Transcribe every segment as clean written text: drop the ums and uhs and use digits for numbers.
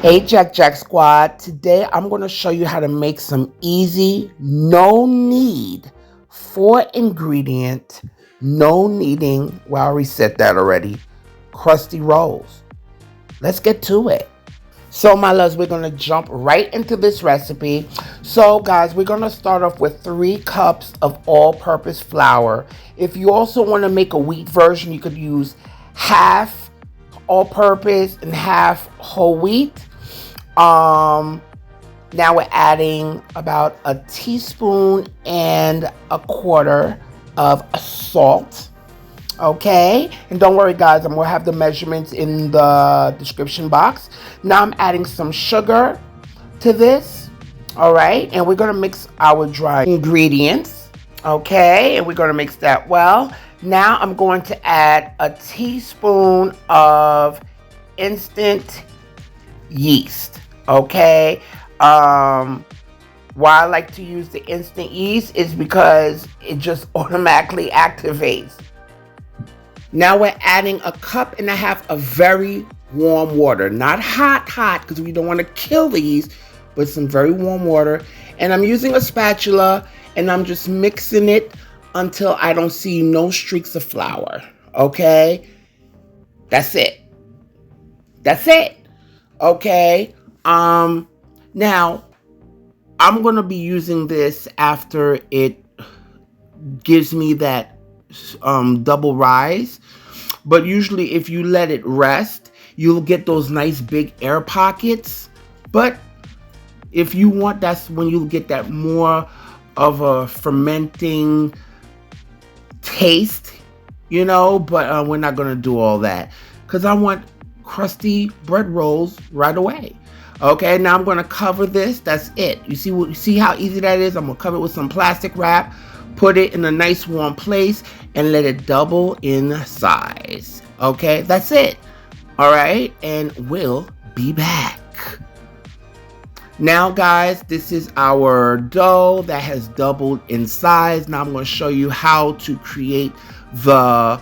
Hey Jack Squad, today I'm going to show you how to make some easy, no need, 4 ingredient, no kneading, well I reset that already, crusty rolls. Let's get to it. So my loves, we're going to jump right into this recipe. So guys, we're going to start off with 3 cups of all-purpose flour. If you also want to make a wheat version, you could use half all-purpose and half whole wheat. Now we're adding about a teaspoon and a quarter of salt. Okay, and don't worry guys, I'm gonna have the measurements in the description box. Now I'm adding some sugar to this. All right, and we're gonna mix our dry ingredients. Okay, and we're gonna mix that well. Now I'm going to add a teaspoon of instant yeast. Okay, why I like to use the instant yeast is because it just automatically activates. Now we're adding a cup and a half of very warm water, not hot because we don't want to kill the yeast, but some very warm water. And I'm using a spatula and I'm just mixing it until I don't see no streaks of flour. Okay, that's it. That's it. Okay. Now I'm going to be using this after it gives me that double rise. But usually if you let it rest, you'll get those nice big air pockets. But if you want, that's when you'll get that more of a fermenting taste, you know, but we're not going to do all that because I want crusty bread rolls right away. Okay, now I'm going to cover this. That's it. You see how easy that is? I'm going to cover it with some plastic wrap, put it in a nice warm place, and let it double in size. Okay, that's it. All right, and we'll be back. Now, guys, this is our dough that has doubled in size. Now I'm going to show you how to create the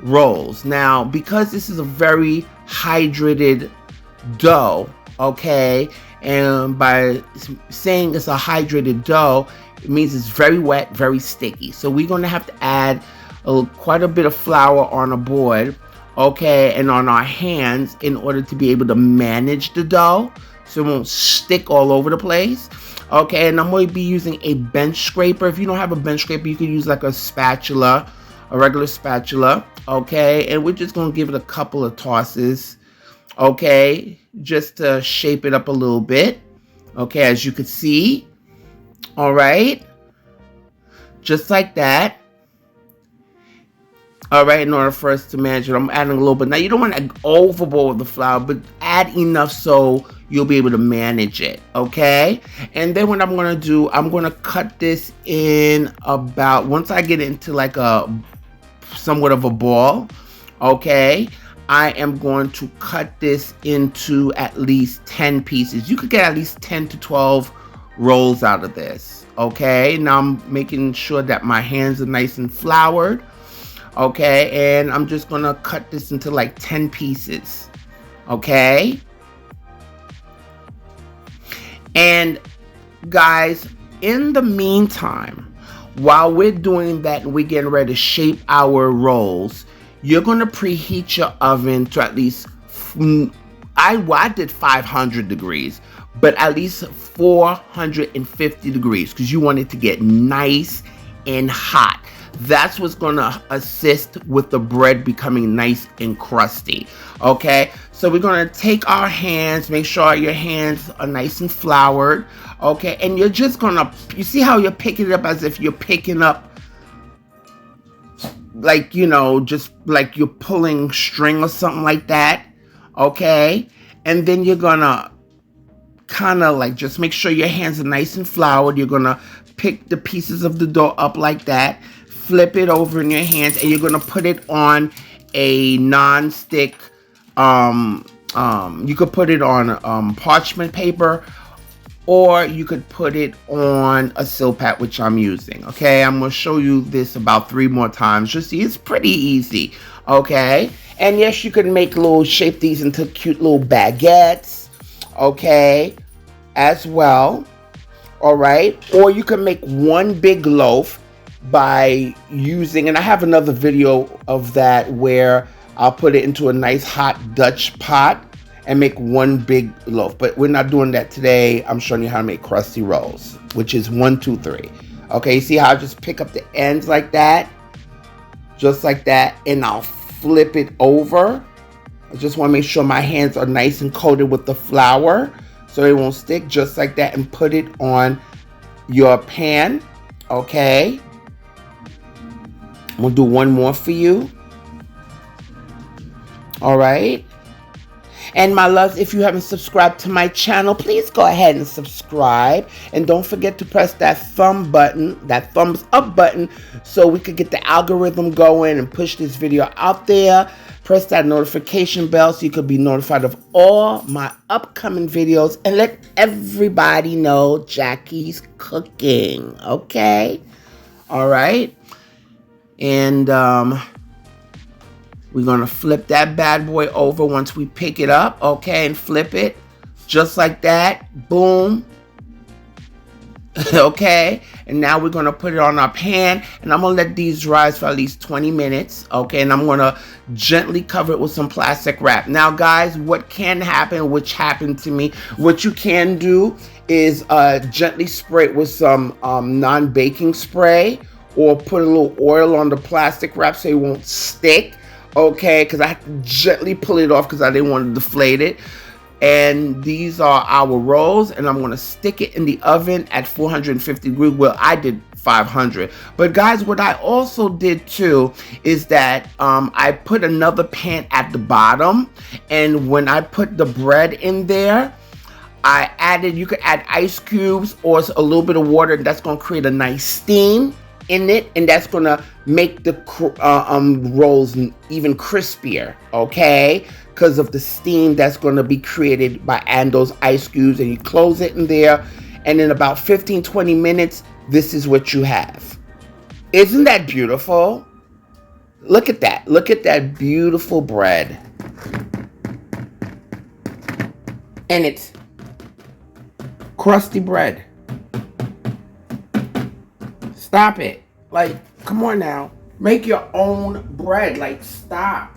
rolls. Now, because this is a very hydrated dough, okay, and by saying it's a hydrated dough, it means it's very wet, very sticky. So we're going to have to add quite a bit of flour on a board, okay, and on our hands in order to be able to manage the dough so it won't stick all over the place. Okay, and I'm going to be using a bench scraper. If you don't have a bench scraper, you can use like a spatula, a regular spatula, okay, and we're just going to give it a couple of tosses, okay, just to shape it up a little bit, okay, as you can see. All right, just like that. All right, in order for us to manage it, I'm adding a little bit. Now, you don't want to overboard the flour, but add enough so you'll be able to manage it, okay? And then what I'm going to do, I'm going to cut this in about, once I get it into like a somewhat of a ball, okay, I am going to cut this into at least 10 pieces. You could get at least 10 to 12 rolls out of this, okay? Now I'm making sure that my hands are nice and floured, okay? And I'm just gonna cut this into like 10 pieces, okay? And guys, in the meantime, while we're doing that and we're getting ready to shape our rolls, you're gonna preheat your oven to at least, I did 500 degrees, but at least 450 degrees because you want it to get nice and hot. That's what's gonna assist with the bread becoming nice and crusty. Okay, so we're gonna take our hands, make sure your hands are nice and floured. Okay, and you're just gonna, you see how you're picking it up as if you're picking up, like, you know, just like you're pulling string or something like that. Okay, and then you're gonna kind of like just make sure your hands are nice and floured. You're gonna pick the pieces of the dough up like that, flip it over in your hands, and you're gonna put it on a non-stick, you could put it on parchment paper, or you could put it on a silpat, which I'm using. Okay, I'm gonna show you this about 3 more times. Just see, it's pretty easy. Okay, and yes, you can make shape these into cute little baguettes. okay, as well. All right, or you can make one big loaf by using, and I have another video of that where I'll put it into a nice hot Dutch pot and make one big loaf, but we're not doing that today. I'm showing you how to make crusty rolls, which is 1, 2, 3. Okay, see how I just pick up the ends like that, just like that, and I'll flip it over. I just want to make sure my hands are nice and coated with the flour so it won't stick, just like that, and put it on your pan. Okay, we'll do one more for you. All right, and my loves, if you haven't subscribed to my channel, please go ahead and subscribe, and don't forget to press that thumb button, that thumbs up button, so we could get the algorithm going and push this video out there. Press that notification bell so you could be notified of all my upcoming videos, and let everybody know Jackie's cooking. Okay, all right, and we're gonna flip that bad boy over once we pick it up, okay, and flip it just like that. Boom. Okay, and now we're gonna put it on our pan, and I'm gonna let these rise for at least 20 minutes, okay, and I'm gonna gently cover it with some plastic wrap. Now guys, what can happen, which happened to me, what you can do is gently spray it with some non-baking spray, or put a little oil on the plastic wrap so it won't stick, okay, because I have to gently pull it off because I didn't want to deflate it. And these are our rolls, and I'm gonna stick it in the oven at 450 degrees. Well, I did 500. But guys, what I also did too is that I put another pan at the bottom, and when I put the bread in there, I added, you could add ice cubes or a little bit of water, and that's gonna create a nice steam in it, and that's gonna make the rolls even crispier, okay, because of the steam that's going to be created by adding those ice cubes. And you close it in there, and in about 15-20 minutes, this is what you have. Isn't that beautiful? Look at that. Look at that beautiful bread. And it's crusty bread. Stop it. Like, come on now. Make your own bread. Like, stop.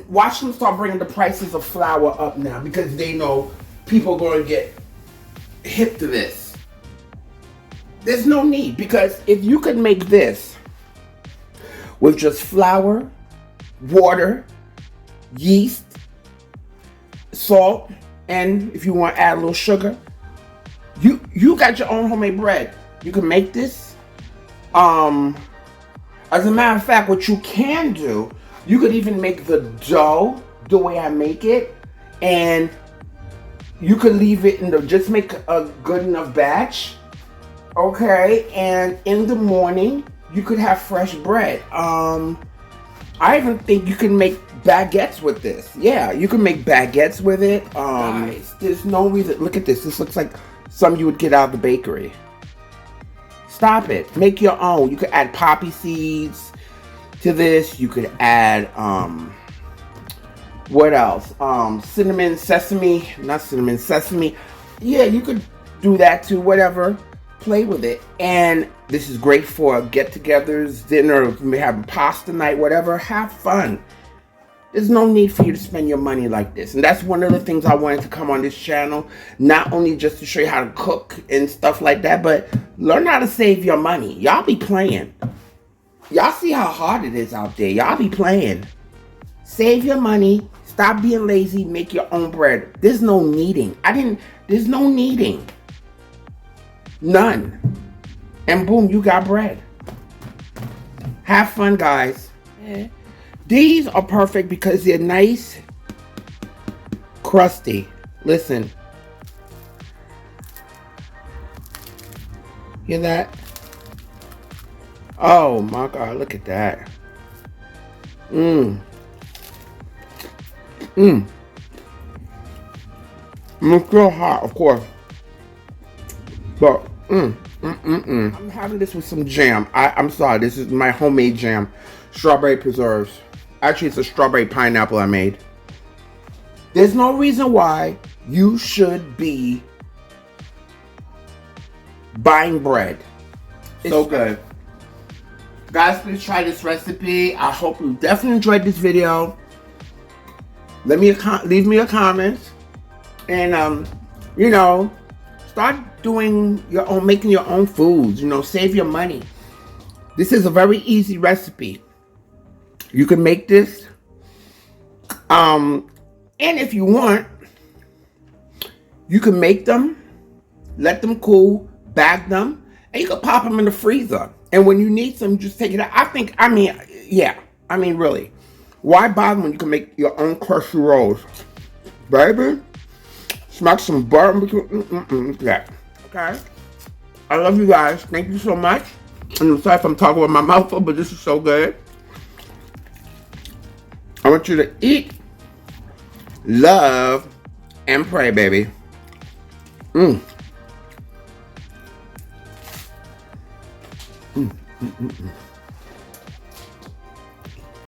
Watch them start bringing the prices of flour up now, because they know people are going to get hip to this. There's no need, because if you could make this with just flour, water, yeast, salt, and if you want to add a little sugar, you got your own homemade bread. You can make this. As a matter of fact, what you can do, you could even make the dough the way I make it, and you could leave it in the, just make a good enough batch, okay, and in the morning you could have fresh bread. I even think you can make baguettes with this. Yeah, you can make baguettes with it. Guys, there's no reason. Look at this. This looks like something you would get out of the bakery. Stop it. Make your own. You could add poppy seeds to this. You could add what else? Cinnamon, sesame, not cinnamon, sesame. Yeah, you could do that too, whatever. Play with it. And this is great for get-togethers, dinner, maybe having pasta night, whatever. Have fun. There's no need for you to spend your money like this. And that's one of the things I wanted to come on this channel. Not only just to show you how to cook and stuff like that, but learn how to save your money. Y'all be playing. Y'all see how hard it is out there. Y'all be playing. Save your money. Stop being lazy. Make your own bread. There's no kneading. There's no kneading. None. And boom, you got bread. Have fun, guys. Yeah. These are perfect because they're nice, crusty. Listen. Hear that? Oh my God, look at that. It's still hot, of course. But, I'm having this with some jam. I'm sorry, this is my homemade jam. Strawberry preserves. Actually, it's a strawberry pineapple I made. There's no reason why you should be buying bread. It's so good. Guys, please try this recipe. I hope you definitely enjoyed this video. Leave me a comment. And, you know, start doing your own, making your own foods. You know, save your money. This is a very easy recipe. You can make this. And if you want, you can make them, let them cool, bag them, and you can pop them in the freezer. And when you need some, just take it out. I mean, really. Why bother when you can make your own crusty rolls? Baby, smack some butter between. Yeah. Okay? I love you guys. Thank you so much. And I'm sorry if I'm talking with my mouth full, but this is so good. I want you to eat, love, and pray, baby. Mm. Mm, mm, mm, mm.